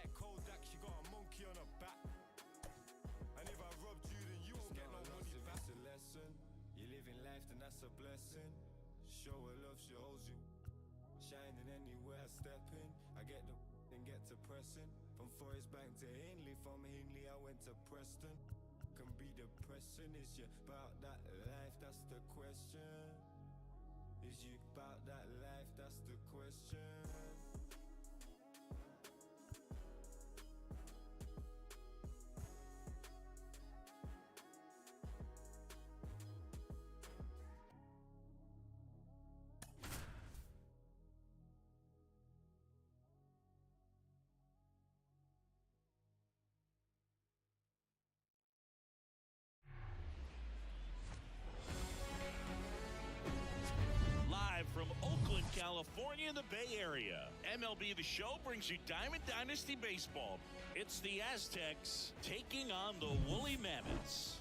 like Kodak, she got a monkey on her back. And if I robbed you, then you won't get no money back. It's a lesson. You live in life, then that's a blessing. Show her love, she holds you. Shining anywhere I step in. I get the then get to pressing. From Forest Bank to Hindley, from Hindley I went to Preston. Can be depressing, is you about that life? That's the question. Is you about that life? That's the question. From Oakland, California, the Bay Area, MLB The Show brings you Diamond Dynasty Baseball. It's the Aztecs taking on the Woolly Mammoths.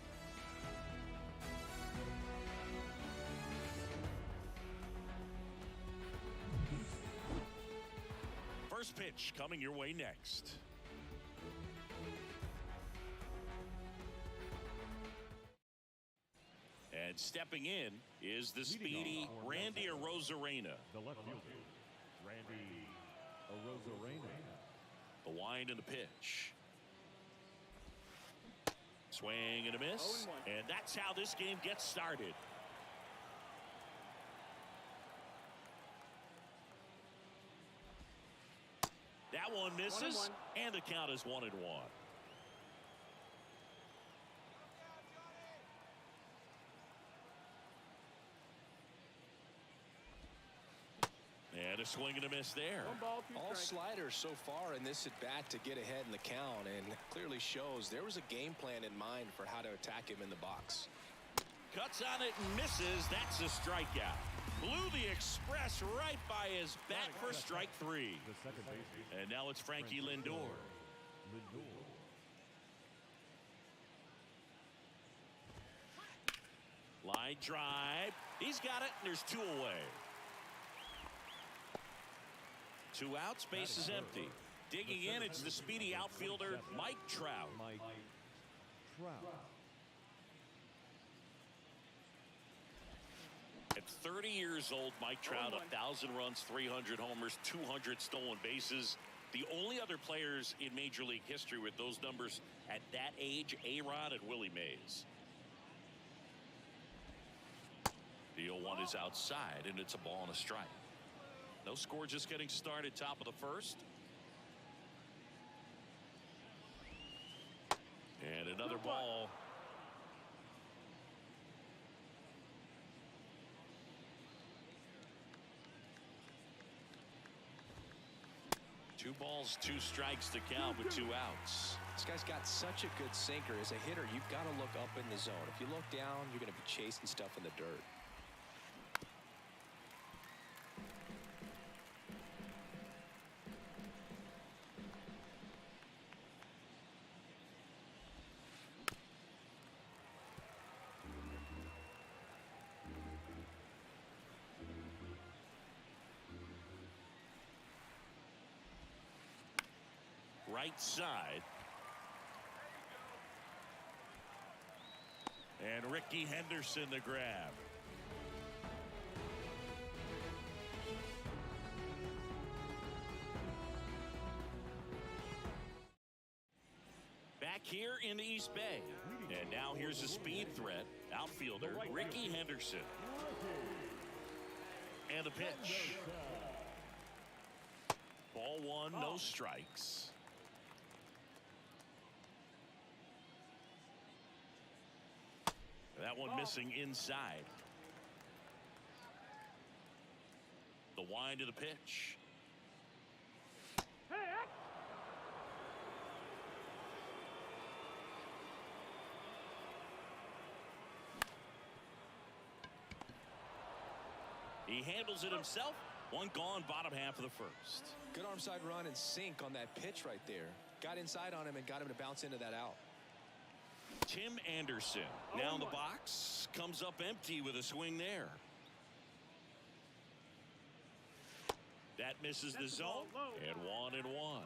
First pitch coming your way next. And stepping in is the speedy Randy Arozarena. The left fielder, Randy Arozarena. The wind and the pitch. Swing and a miss. And that's how this game gets started. That one misses, and the count is 1-1. And a swing and a miss there. All sliders so far in this at bat to get ahead in the count, and clearly shows there was a game plan in mind for how to attack him in the box. Cuts on it and misses. That's a strikeout. Blew the express right by his bat for strike 3. And now it's Frankie Lindor. Line drive. He's got it, and there's 2 away. 2 outs, base is empty. Digging in, it's the speedy outfielder, Mike Trout. At 30 years old, Mike Trout, 1,000 runs, 300 homers, 200 stolen bases. The only other players in Major League history with those numbers at that age, A-Rod and Willie Mays. The 0-1 is outside, and it's a ball and a strike. No score, just getting started, top of the first. And another ball. Two balls, 2 strikes to count with 2 outs. This guy's got such a good sinker. As a hitter, you've got to look up in the zone. If you look down, you're going to be chasing stuff in the dirt. Right side. And Ricky Henderson the grab. Back here in the East Bay. And now here's a speed threat. Outfielder Ricky Henderson. And the pitch. Ball 1, no strikes. That one missing inside. The wind of the pitch. He handles it himself. One gone, bottom half of the first. Good arm side run and sink on that pitch right there. Got inside on him and got him to bounce into that out. Tim Anderson now in the box, comes up empty with a swing there. That misses the zone, and 1-1.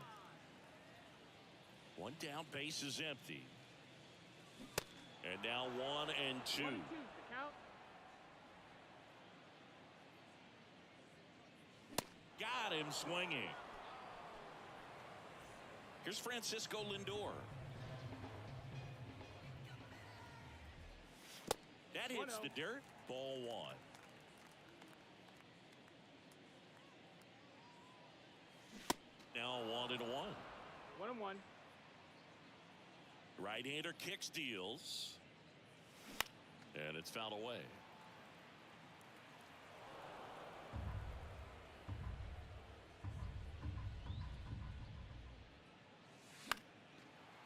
One down, base is empty. And now 1 and 2. Got him swinging. Here's Francisco Lindor. That hits the dirt. Ball 1. Now 1 and 1. 1 and 1. Right-hander kicks, deals. And it's fouled away.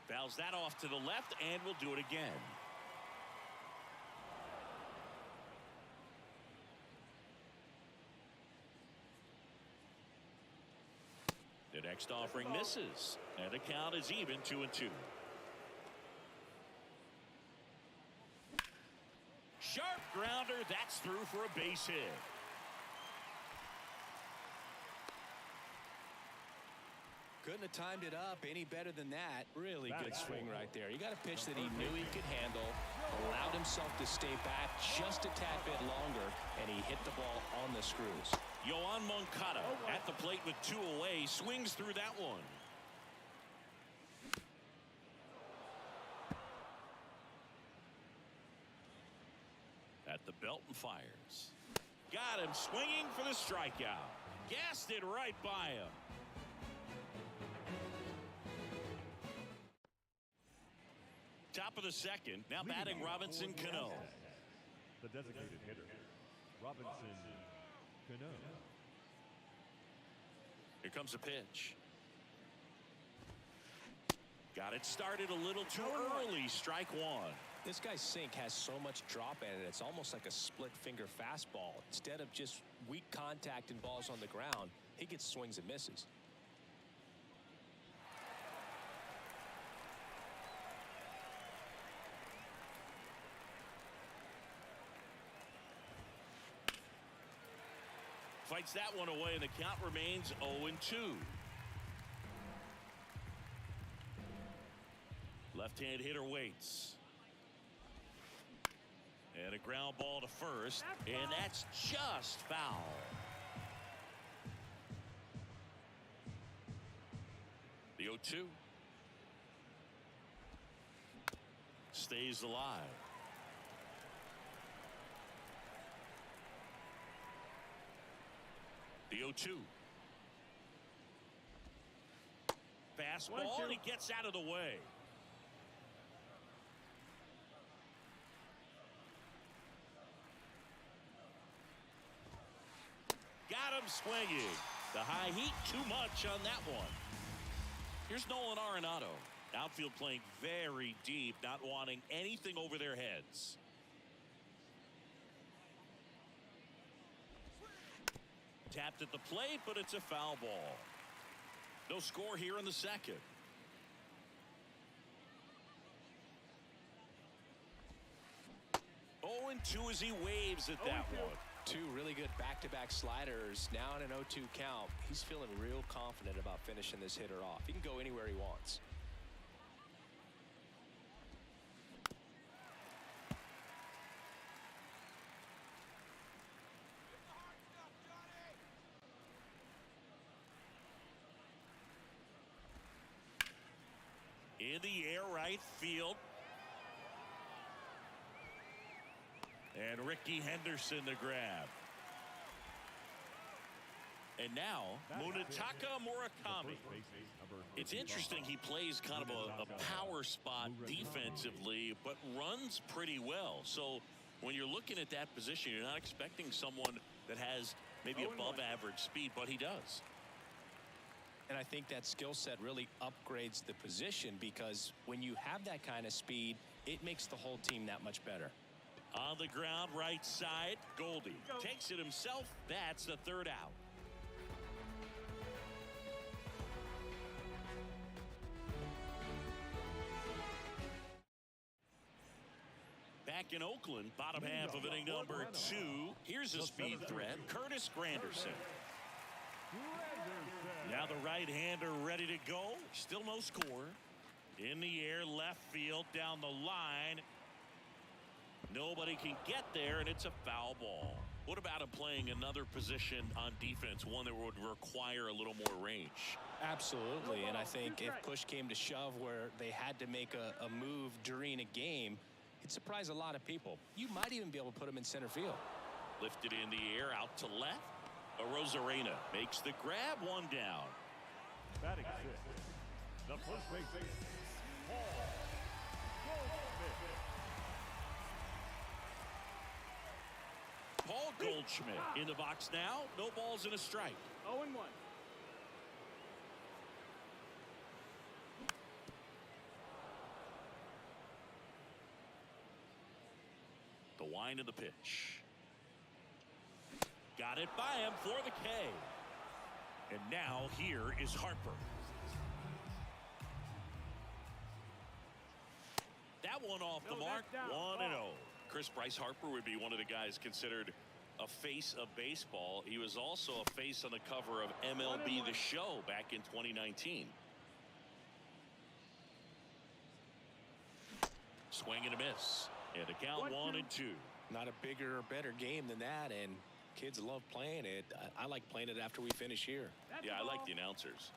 Fouls that off to the left, and we'll do it again. The next offering misses, and the count is even 2 and 2. Sharp grounder, that's through for a base hit. Couldn't have timed it up any better than that. Really good swing right there. You got a pitch that he knew he could handle, allowed himself to stay back just a tad bit longer, and he hit the ball on the screws. Yoan Moncada at the plate with 2 away, swings through that one. At the belt and fires. Got him swinging for the strikeout. Gassed it right by him. Top of the second. Now batting Robinson Cano. The designated hitter, Robinson Cano. Here comes a pitch. Got it started a little too early. Strike 1. This guy's sink has so much drop in it. It's almost like a split finger fastball. Instead of just weak contact and balls on the ground, he gets swings and misses. Fights that one away, and the count remains 0 and 2. Left-hand hitter waits. And a ground ball to first, and that's just foul. The 0-2. Stays alive. The 0-2. Fastball, and he gets out of the way. Got him swinging. The high heat, too much on that one. Here's Nolan Arenado. Outfield playing very deep, not wanting anything over their heads. Tapped at the plate, but it's a foul ball. No score here in the second. Oh, and 2 as he waves at that one. 2 really good back-to-back sliders. Now in an 0-2 count. He's feeling real confident about finishing this hitter off. He can go anywhere he wants. In the air, right field. And Ricky Henderson the grab. And now Munetaka Murakami. It's interesting, he plays kind of a power spot defensively, but runs pretty well. So when you're looking at that position, you're not expecting someone that has maybe above average speed, but he does. And I think that skill set really upgrades the position, because when you have that kind of speed, it makes the whole team that much better. On the ground, right side, Goldie takes it himself. That's the third out. Back in Oakland, bottom half of inning number 2. Here's a speed threat, Curtis Granderson. Now the right-hander ready to go. Still no score. In the air, left field, down the line. Nobody can get there, and it's a foul ball. What about him playing another position on defense, one that would require a little more range? Absolutely, and I think if push came to shove where they had to make a move during a game, it'd surprise a lot of people. You might even be able to put him in center field. Lifted in the air, out to left. Arozarena makes the grab, one down. Batting sixth, the first baseman, Paul Goldschmidt in the box now. No balls and a strike. 0-1. The wind of the pitch. Got it by him for the K. And now here is Harper. That one off the mark. 1-0. Chris Bryce Harper would be one of the guys considered a face of baseball. He was also a face on the cover of MLB The Show back in 2019. Swing and a miss. And a count 1-2. Not a bigger or better game than that, and kids love playing it. I like playing it after we finish here. Yeah, I like the announcers.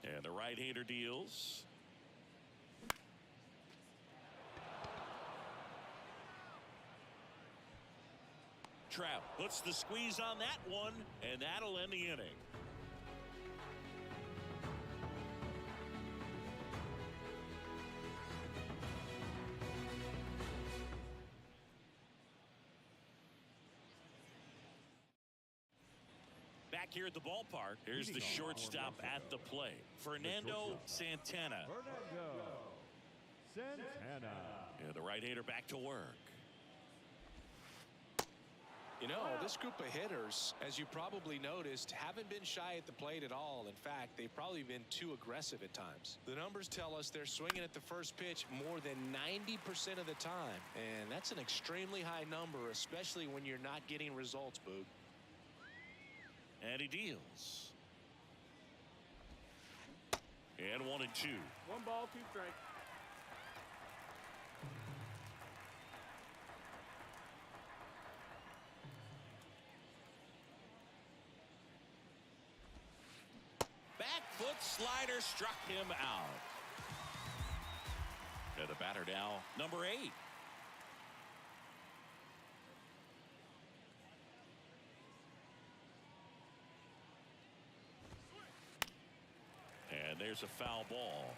And the right-hander deals. Trout puts the squeeze on that one, and that'll end the inning. Back here at the ballpark, here's the shortstop at the plate, Fernando Santana. Fernando Santana. Yeah, the right-hander back to work. You know, this group of hitters, as you probably noticed, haven't been shy at the plate at all. In fact, they've probably been too aggressive at times. The numbers tell us they're swinging at the first pitch more than 90% of the time. And that's an extremely high number, especially when you're not getting results, Boog. And he deals. And 1-2. 1 ball, 2 strikes. Back foot slider struck him out. And the batter now, number 8. And there's a foul ball.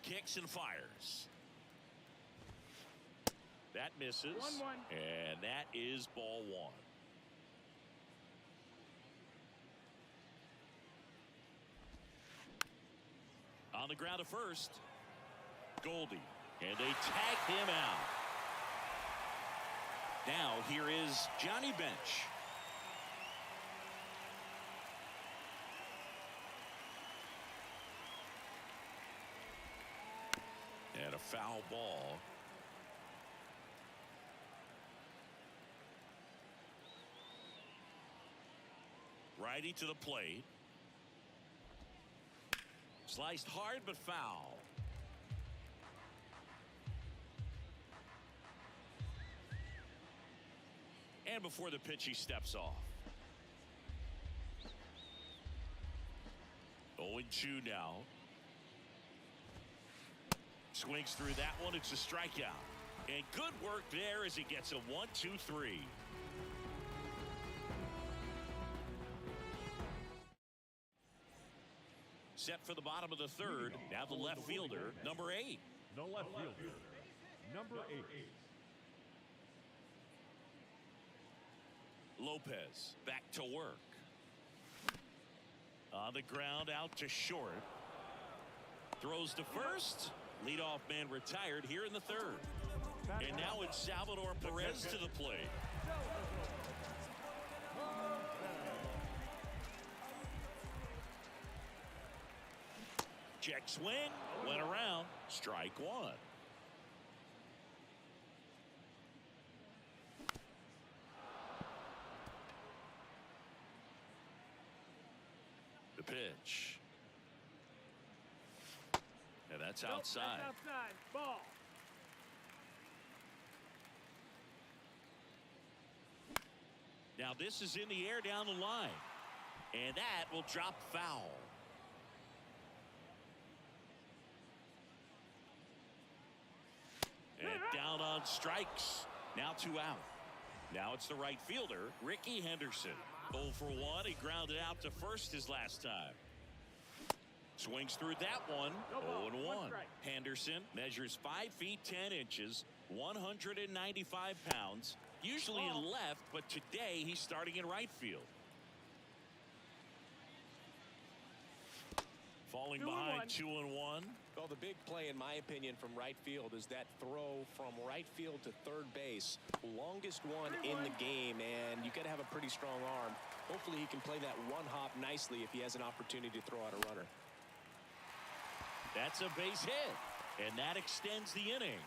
Kicks and fires. That misses. 1-1. And that is ball 1. On the ground to first. Goldie. And they tag him out. Now here is Johnny Bench. And a foul ball. Righty to the plate. Sliced hard but foul. And before the pitch, he steps off. 0-2 now. Swings through that one. It's a strikeout. And good work there as he gets a 1-2-3. Set for the bottom of the third. Now the left fielder, number 8. The left fielder, number 8. Lopez back to work. On the ground, out to short. Throws to first. Leadoff man retired here in the third. And now it's Salvador Perez to the plate. Check swing. Went around. Strike 1. pitch. And that's Nope, outside. That's outside. Ball. Now this is in the air down the line. And that will drop foul. And down on strikes. Now 2 out. Now it's the right fielder, Ricky Henderson. 0 for 1. He grounded out to first his last time. Swings through that one. 0-1. Henderson measures 5 feet 10 inches, 195 pounds, usually in left, but today he's starting in right field. Falling behind 2-1. Well, the big play, in my opinion, from right field is that throw from right field to third base. Longest one in the game, and you got to have a pretty strong arm. Hopefully he can play that one hop nicely if he has an opportunity to throw out a runner. That's a base hit, and that extends the inning.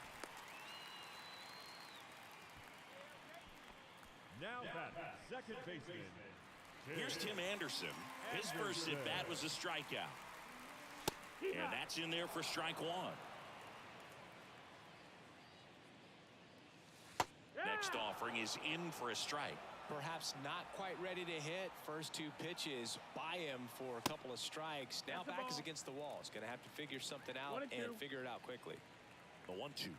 Now that second baseman. Here's Tim Anderson. His first at bat was a strikeout. And that's in there for strike 1. Next offering is in for a strike. Perhaps not quite ready to hit. First 2 pitches by him for a couple of strikes. Now back is against the wall. He's going to have to figure something out and figure it out quickly. The 1-2.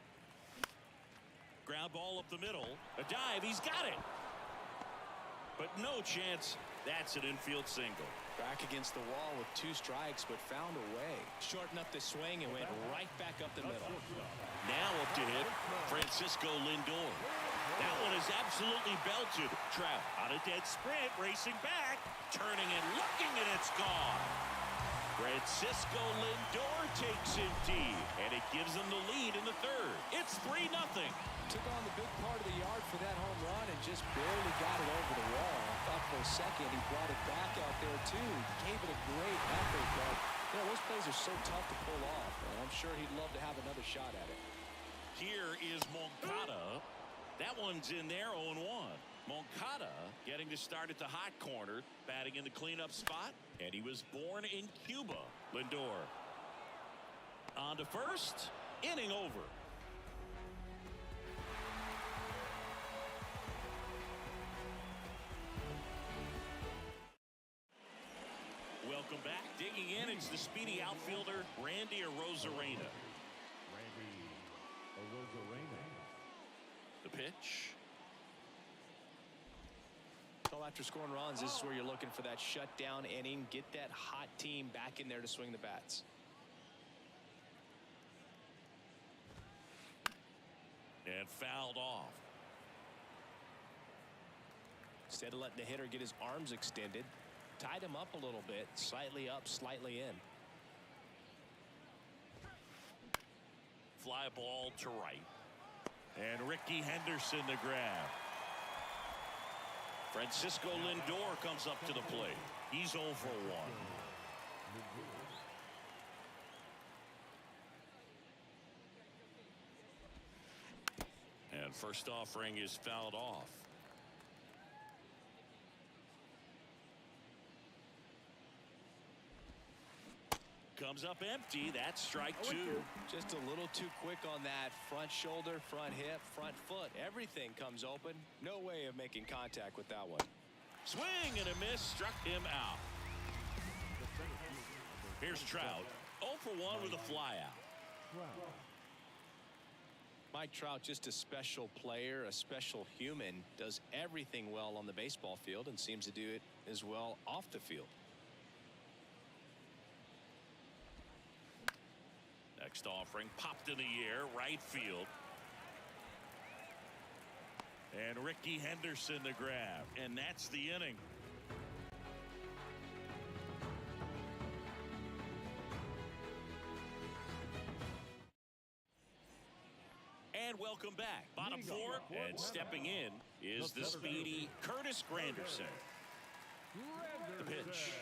Ground ball up the middle. A dive. He's got it. But no chance. That's an infield single. Back against the wall with 2 strikes, but found a way. Shortened up the swing and went right back up the middle. Now up to hit Francisco Lindor. That one is absolutely belted. Trout on a dead sprint, racing back, turning and looking, and it's gone. Francisco Lindor takes him deep, and it gives them the lead in the third. It's 3-0. Took on the big part of the yard for that home run and just barely got it over the wall. I thought for a second he brought it back out there too. Gave it a great effort, but you know, those plays are so tough to pull off, and I'm sure he'd love to have another shot at it. Here is Moncada. That one's in there, 0-1. Moncada getting to start at the hot corner, batting in the cleanup spot, and he was born in Cuba. Lindor on to first, inning over. Welcome back. Digging in, it's the speedy outfielder, Randy Arozarena. The pitch. Well, after scoring runs, this is where you're looking for that shutdown inning. Get that hot team back in there to swing the bats. And fouled off. Instead of letting the hitter get his arms extended, tied him up a little bit, slightly up, slightly in. Fly ball to right. And Ricky Henderson the grab. Francisco Lindor comes up to the plate. He's 0 for 1. And first offering is fouled off. Comes up empty. That's strike 2. Just a little too quick on that. Front shoulder, front hip, front foot. Everything comes open. No way of making contact with that one. Swing and a miss. Struck him out. Here's Trout. 0 for 1 with a fly out. Mike Trout, just a special player, a special human. Does everything well on the baseball field and seems to do it as well off the field. Next offering popped in the air, right field. And Ricky Henderson the grab, and that's the inning. And welcome back. Bottom 4, and stepping in is the speedy Curtis Granderson. The pitch.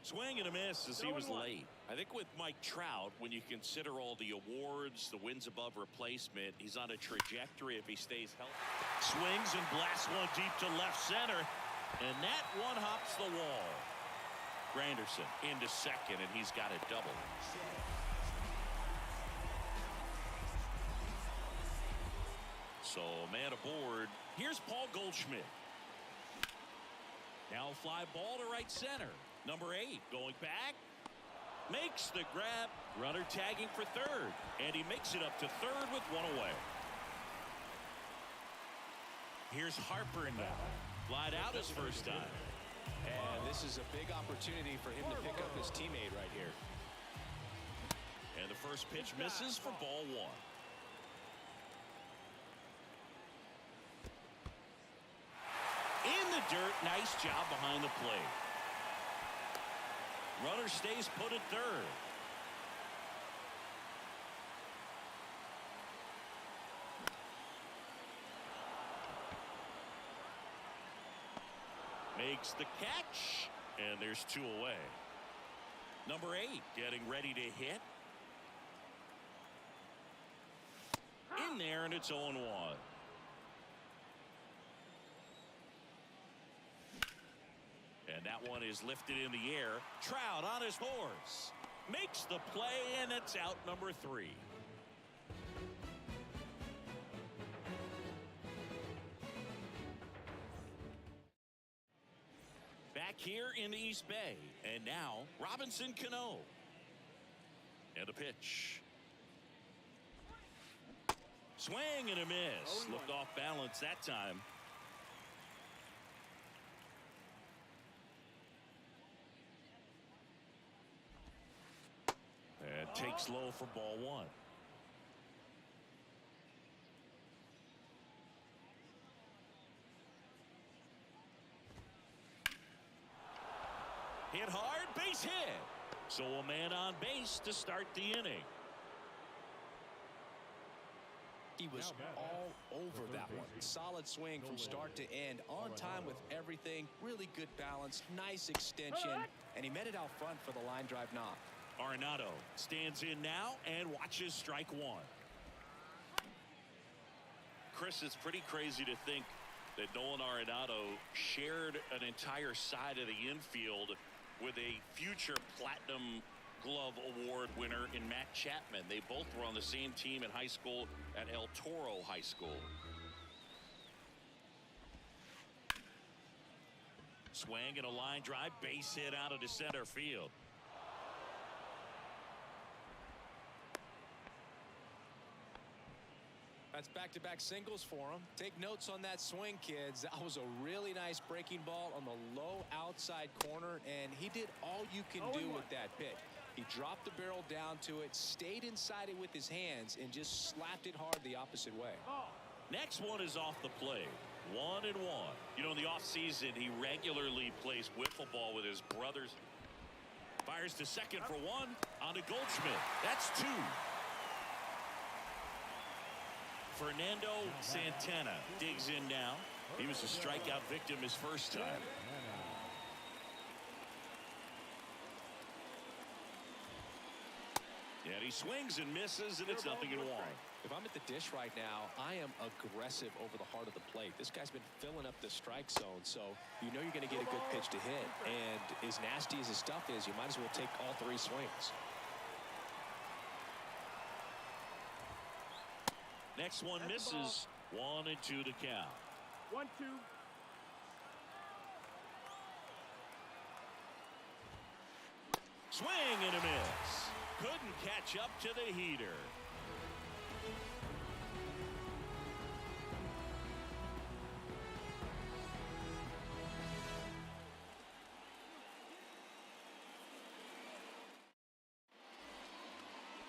Swing and a miss as he was late. I think with Mike Trout, when you consider all the awards, the wins above replacement, he's on a trajectory if he stays healthy. Swings and blasts one deep to left center. And that one hops the wall. Granderson into second, and he's got a double. So man aboard. Here's Paul Goldschmidt. Now fly ball to right center. Number 8 going back. Makes the grab. Runner tagging for third. And he makes it up to third with one away. Here's Harper now. Flied out his first time. And this is a big opportunity for him to pick up his teammate right here. And the first pitch misses for ball 1. In the dirt, nice job behind the plate. Runner stays put at third. Makes the catch, and there's 2 away. Number 8 getting ready to hit. In there, and it's 0-1. And that one is lifted in the air. Trout on his horse. Makes the play, and it's out number 3. Back here in the East Bay. And now, Robinson Cano. And a pitch. Swing and a miss. Looked off balance that time. And takes low for ball 1. Hit hard, base hit. So a man on base to start the inning. He was all over that one. Solid swing from start to end. On time with everything. Really good balance. Nice extension. And he met it out front for the line drive knock. Arenado stands in now and watches strike 1. Chris, it's pretty crazy to think that Nolan Arenado shared an entire side of the infield with a future Platinum Glove Award winner in Matt Chapman. They both were on the same team in high school at El Toro High School. Swing and a line drive, base hit out of the center field. That's back-to-back singles for him. Take notes on that swing, kids. That was a really nice breaking ball on the low outside corner, and he did all you can do with that pitch. He dropped the barrel down to it, stayed inside it with his hands, and just slapped it hard the opposite way. Next one is off the plate. 1-1. You know, in the offseason, he regularly plays wiffle ball with his brothers. Fires to second for 1 on to Goldschmidt. That's 2. Fernando Santana digs in now. He was a strikeout victim his first time. And he swings and misses, and it's 0-1. If I'm at the dish right now, I am aggressive over the heart of the plate. This guy's been filling up the strike zone, so you know you're going to get a good pitch to hit. And as nasty as his stuff is, you might as well take all 3 swings. Next one misses. 1-2 to count. 1-2. Swing and a miss. Couldn't catch up to the heater.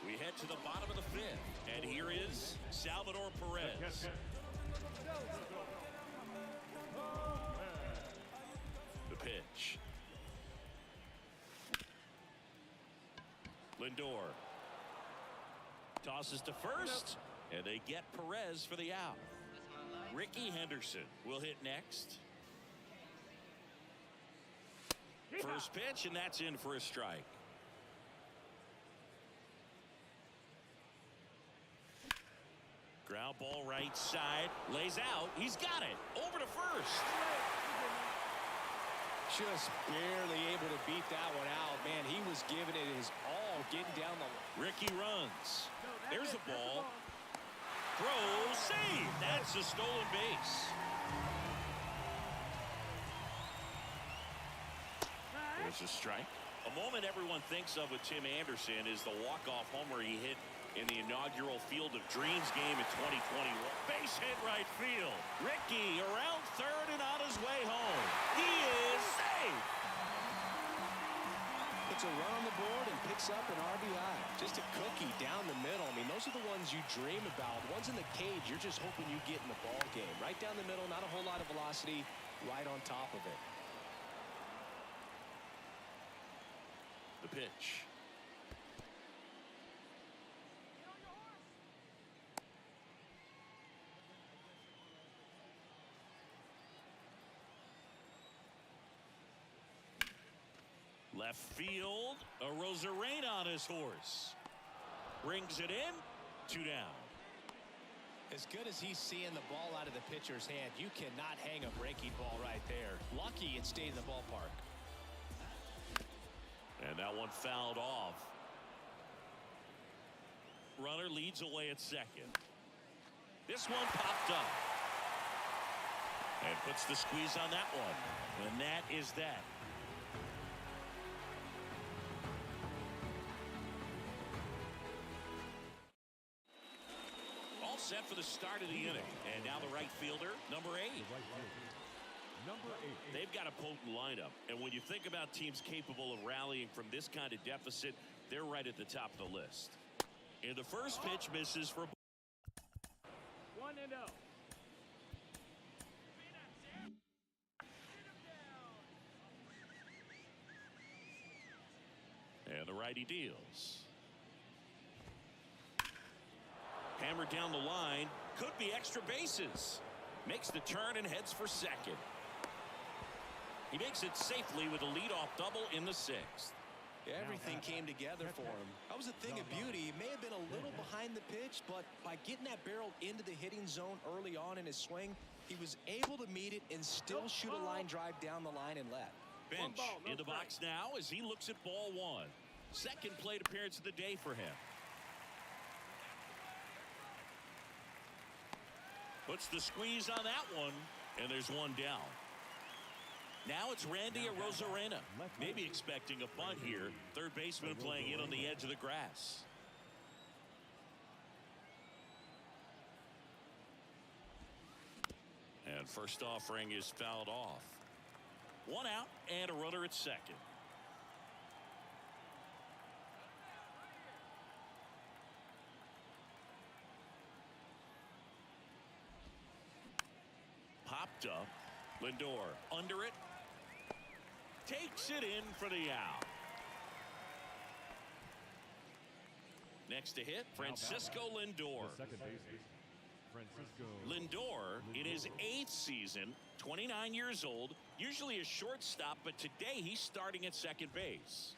We head to the bottom of the 5th, and here is Salvador Perez. The pitch. Lindor tosses to first, and they get Perez for the out. Ricky Henderson will hit next. First pitch, and that's in for a strike. Ground ball right side, lays out, he's got it, over to first. Just barely able to beat that one out. Man, he was giving it his all, getting down the line. Ricky runs. There's a ball. Throw, save. That's a stolen base. There's a strike. A moment everyone thinks of with Tim Anderson is the walk-off homer he hit in the inaugural Field of Dreams game in 2021. Base hit right field. Ricky around third and on his way home. He is safe. Puts a run on the board and picks up an RBI. Just a cookie down the middle. I mean, those are the ones you dream about. The ones in the cage, you're just hoping you get in the ball game. Right down the middle, not a whole lot of velocity, right on top of it. The pitch. Left field, a Rosarena on his horse. Brings it in, 2 down. As good as he's seeing the ball out of the pitcher's hand, you cannot hang a breaking ball right there. Lucky it stayed in the ballpark. And that one fouled off. Runner leads away at second. This one popped up. And puts the squeeze on that one. And that is that. All set for the start of the inning. And now the right fielder, number 8. Number 8. They've got a potent lineup, and when you think about teams capable of rallying from this kind of deficit, they're right at the top of the list. And the first pitch misses for 1-0. and the righty deals. Hammered down the line, could be extra bases. Makes the turn and heads for second. He makes it safely with a leadoff double in the 6th. Everything came together for him. That was a thing of beauty. He may have been a little behind the pitch, but by getting that barrel into the hitting zone early on in his swing, he was able to meet it and still shoot a line drive down the line and left. Bench in the box now as he looks at ball 1. Second plate appearance of the day for him. Puts the squeeze on that one, and there's one down. Now it's Randy Arozarena. Maybe expecting a bunt here. Third baseman playing in on the edge of the grass. And first offering is fouled off. 1 out and a runner at second. Popped up. Lindor under it. Takes it in for the out. Next to hit, Francisco Lindor. The second baseman, Francisco Lindor in his 8th season, 29 years old, usually a shortstop, but today he's starting at second base.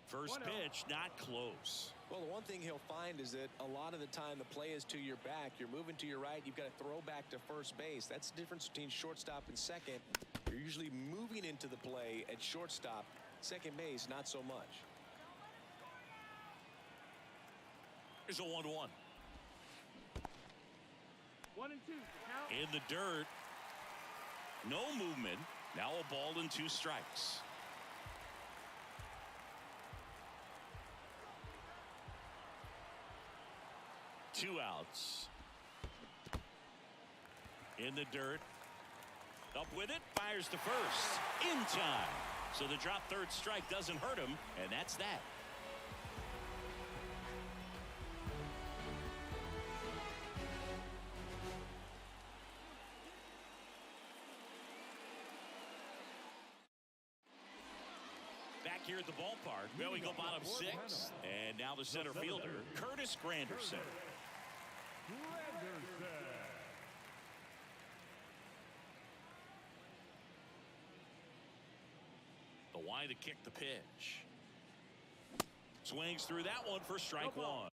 First pitch, not close. Well, the one thing he'll find is that a lot of the time the play is to your back. You're moving to your right. You've got to throw back to first base. That's the difference between shortstop and second. You're usually moving into the play at shortstop. Second base, not so much. Here's a 1-1. 1-2. Count. In the dirt. No movement. Now a ball and 2 strikes. Two outs. In the dirt. Up with it. Fires to first. In time. So the drop third strike doesn't hurt him. And that's that. Back here at the ballpark. Well, we go bottom 6. And now the center fielder, Curtis Granderson. The why to kick the pitch. Swings through that one for strike 1.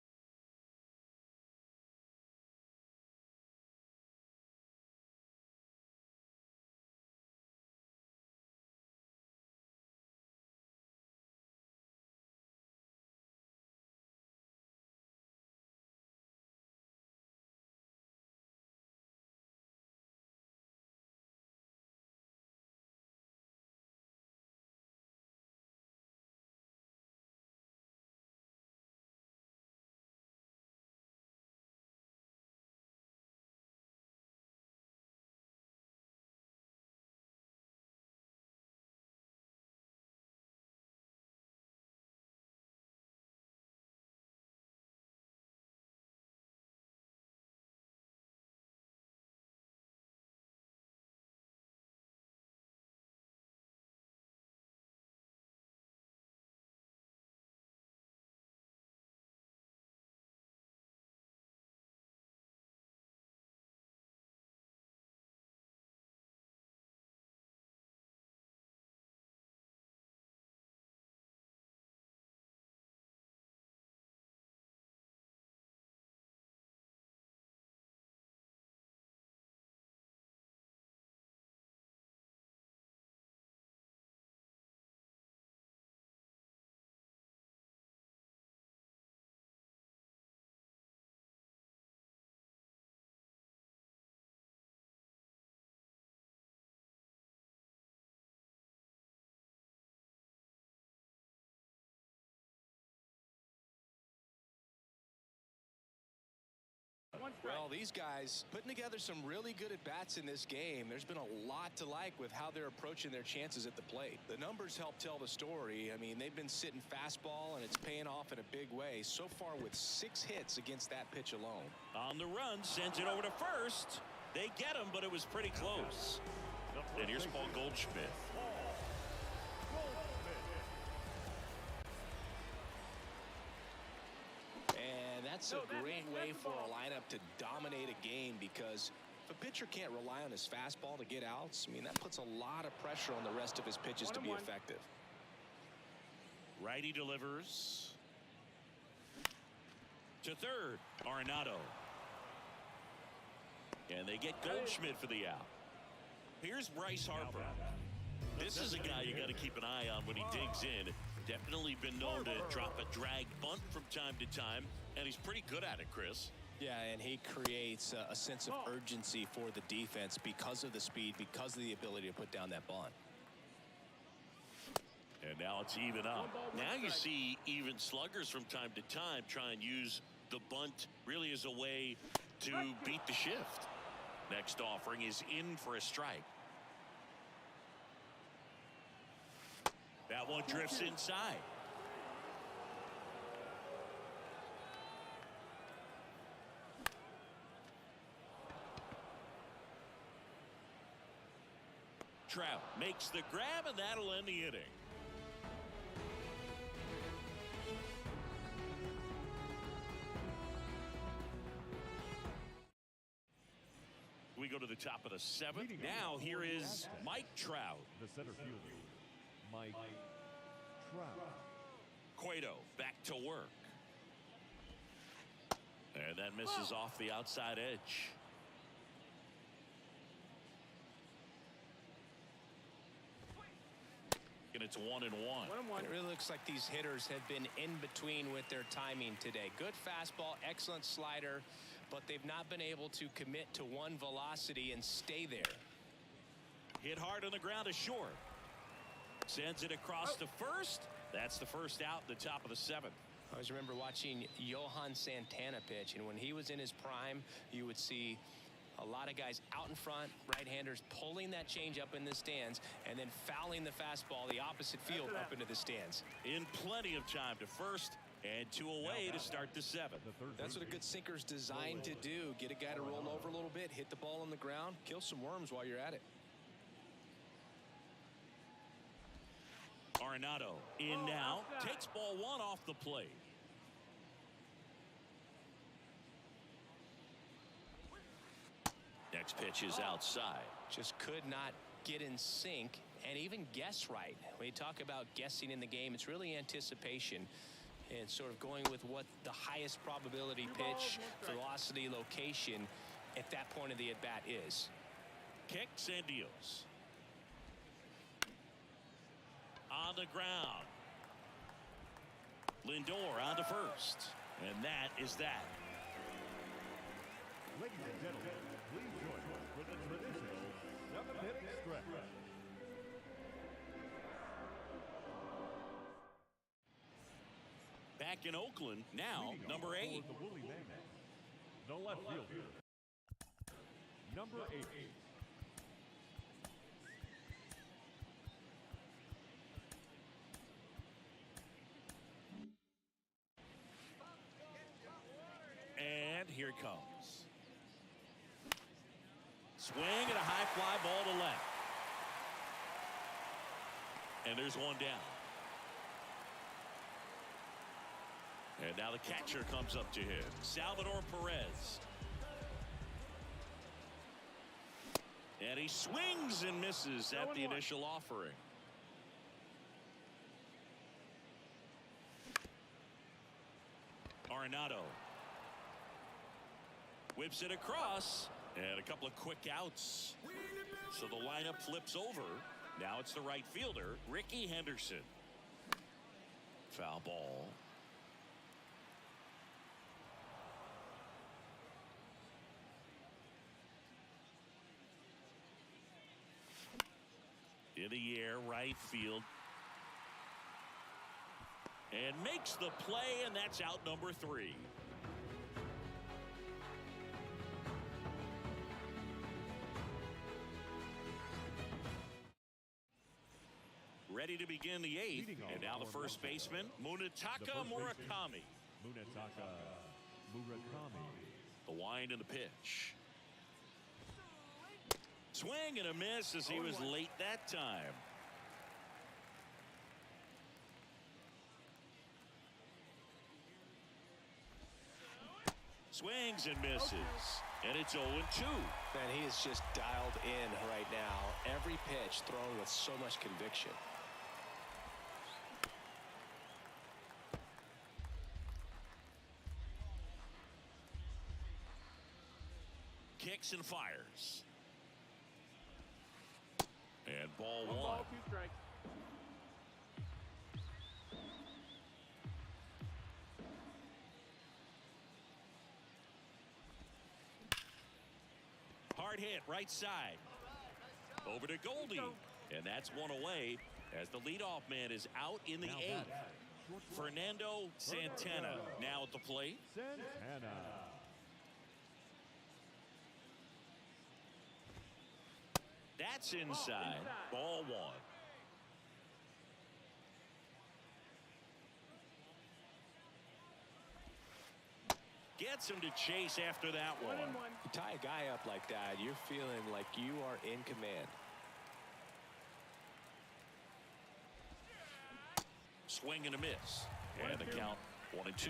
strike. Well, these guys putting together some really good at-bats in this game. There's been a lot to like with how they're approaching their chances at the plate. The numbers help tell the story. I mean, they've been sitting fastball, and it's paying off in a big way. So far with 6 hits against that pitch alone. On the run, sends it over to first. They get him, but it was pretty close. And here's Paul Goldschmidt. And that's a great way for a lineup to dominate a game, because if a pitcher can't rely on his fastball to get outs, I mean, that puts a lot of pressure on the rest of his pitches to be effective. Righty delivers to third. Arenado. And they get Goldschmidt for the out. Here's Bryce Harper. This is a guy you got to keep an eye on when he digs in. Definitely been known to drop a drag bunt from time to time, and he's pretty good at it, Chris. Yeah, and he creates a sense of urgency for the defense because of the speed, because of the ability to put down that bunt. And now it's even up. Now you see even sluggers from time to time try and use the bunt really as a way to beat the shift. Next offering is in for a strike. That one drifts inside. Trout makes the grab, and that'll end the inning. We go to the top of the 7th. Now here is Mike Trout. The center fielder, Mike Trout. Cueto back to work. And that misses off the outside edge. And it's 1-1. It really looks like these hitters have been in between with their timing today. Good fastball, excellent slider, but they've not been able to commit to one velocity and stay there. Hit hard on the ground is short. Sends it across to first. That's the first out, the top of the 7th. I always remember watching Johan Santana pitch, and when he was in his prime, you would see a lot of guys out in front, right-handers pulling that change up in the stands and then fouling the fastball the opposite field up into the stands. In plenty of time to first and 2 away to start the 7th. That's what a good sinker's designed to do. Get a guy to roll over a little bit, hit the ball on the ground, kill some worms while you're at it. Arenado in now, takes ball 1 off the plate. Next pitch is outside. Just could not get in sync and even guess right. When you talk about guessing in the game, it's really anticipation and sort of going with what the highest probability pitch, velocity, location at that point of the at-bat is. Kicks and deals. On the ground. Lindor on to first. And that is that. Ladies and gentlemen, please join us for the traditional 7th-inning stretch. Back in Oakland, now number 8. The Woolly Mammoth, the left fielder, number 8. And here it comes. Swing and a high fly ball to left. And there's one down. And now the catcher comes up to him, Salvador Perez. And he swings and misses at the initial offering. Arenado whips it across, and a couple of quick outs. So the lineup flips over. Now it's the right fielder, Ricky Henderson. Foul ball. In the air, right field. And makes the play, and that's out number 3. Ready to begin the eighth. And now the first baseman, Munetaka Murakami. Munetaka Murakami. The wind and the pitch. Swing and a miss as he was late that time. Swings and misses. And it's 0-2. Man, he is just dialed in right now. Every pitch thrown with so much conviction. Kicks and fires. And ball One one. ball, 2 strikes. Hard hit right side. Over to Goldie. And that's one away as the leadoff man is out in the eighth. Fernando Santana now at the plate. Santana. That's inside. Ball one. Gets him to chase after that one. 1-1. You tie a guy up like that, you're feeling like you are in command. Swing and a miss. And the count 1-2.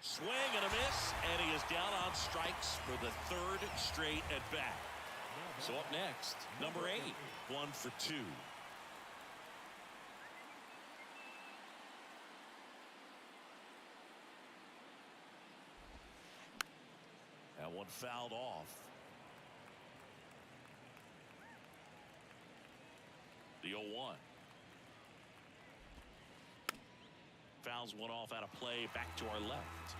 Swing and a miss, and he is down on strikes for the third straight at bat. So up next, number 8, 1 for 2. That one fouled off. The 0-1. Fouls one off out of play, back to our left.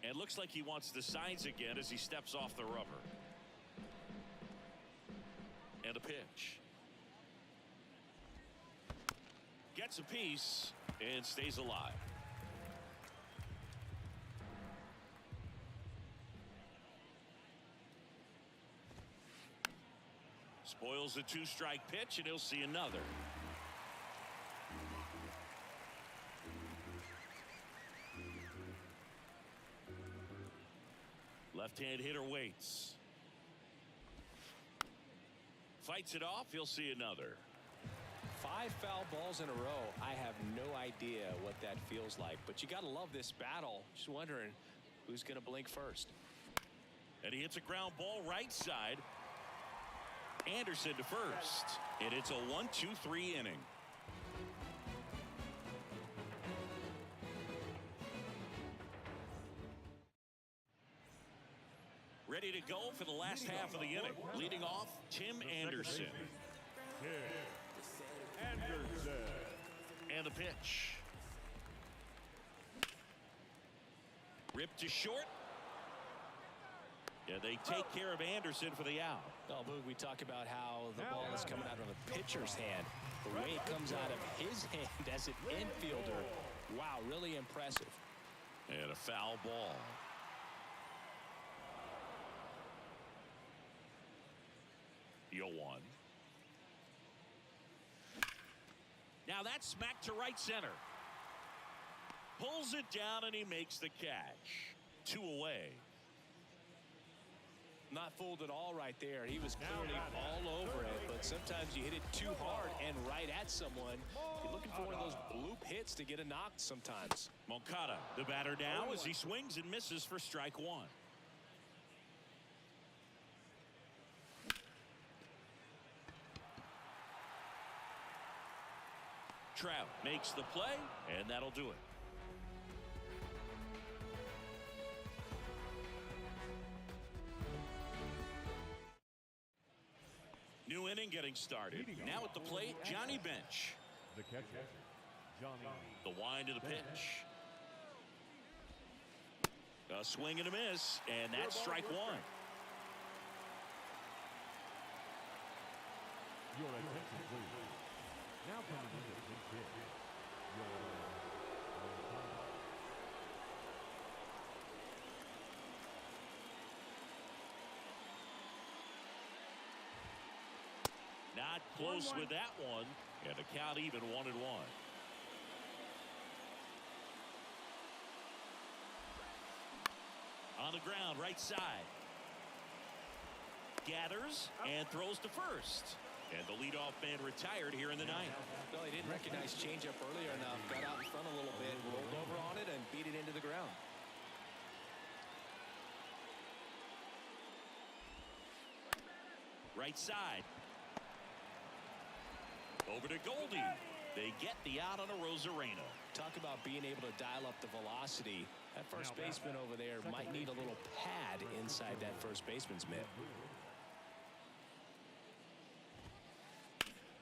And looks like he wants the signs again as he steps off the rubber. And a pitch. Gets a piece and stays alive. Spoils the 2-strike pitch, and he'll see another. Left-hand hitter waits. Fights it off. He'll see another. 5 foul balls in a row. I have no idea what that feels like, but you got to love this battle. Just wondering who's going to blink first. And he hits a ground ball right side. Anderson to first. And it's a 1-2-3 inning. Ready to go for the last half of the inning. Leading off, Tim Anderson. Anderson. And the pitch. Ripped to short. Yeah, they take care of Anderson for the out. Oh, Boog, we talk about how the ball is coming out of a pitcher's hand. The way it comes out of his hand as an infielder. Wow, really impressive. And a foul ball. The 0-1. Now that's smacked to right center. Pulls it down and he makes the catch. 2 away. Not fooled at all right there. He was clearly all over it, but sometimes you hit it too hard and right at someone. You're looking for one of those bloop hits to get a knock sometimes. Moncada, the batter now as he swings and misses for strike 1. Trout makes the play, and that'll do it. New inning getting started. Now at the plate, Johnny Bench. The catcher, Johnny. The wind of the pitch. A swing and a miss, and that's strike 1. Your attention, please. Now coming in at big hit, your Not close 1-1. with that one, and the count even 1-1. On the ground, right side. Gathers and throws to first. And the leadoff man retired here in the ninth. Well, he didn't recognize changeup earlier enough. Got out in front a little bit, rolled over on it, and beat it into the ground. Right side. Over to Goldie. They get the out on a Rosarena. Talk about being able to dial up the velocity. That first baseman over there might need a little pad inside that first baseman's mitt.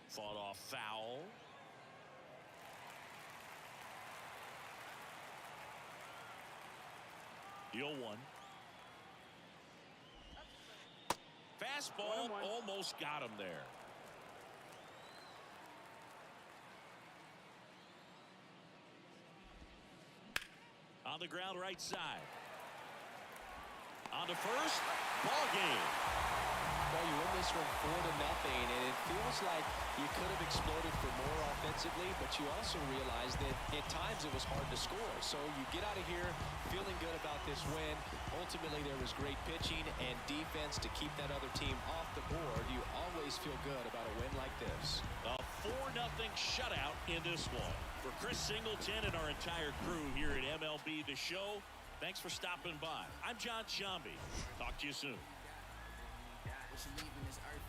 Fought off foul. The 0-1. Fastball 1-1. almost got him there. On the ground, right side. On to first. Ball game. Well, you win this one 4-0, and it feels like you could have exploded for more offensively, but you also realize that at times it was hard to score. So you get out of here feeling good about this win. Ultimately, there was great pitching and defense to keep that other team off the board. You always feel good about a win like this. A 4-0 shutout in this one. For Chris Singleton and our entire crew here at MLB The Show, thanks for stopping by. I'm John Shambi. Talk to you soon. What you leaving this earth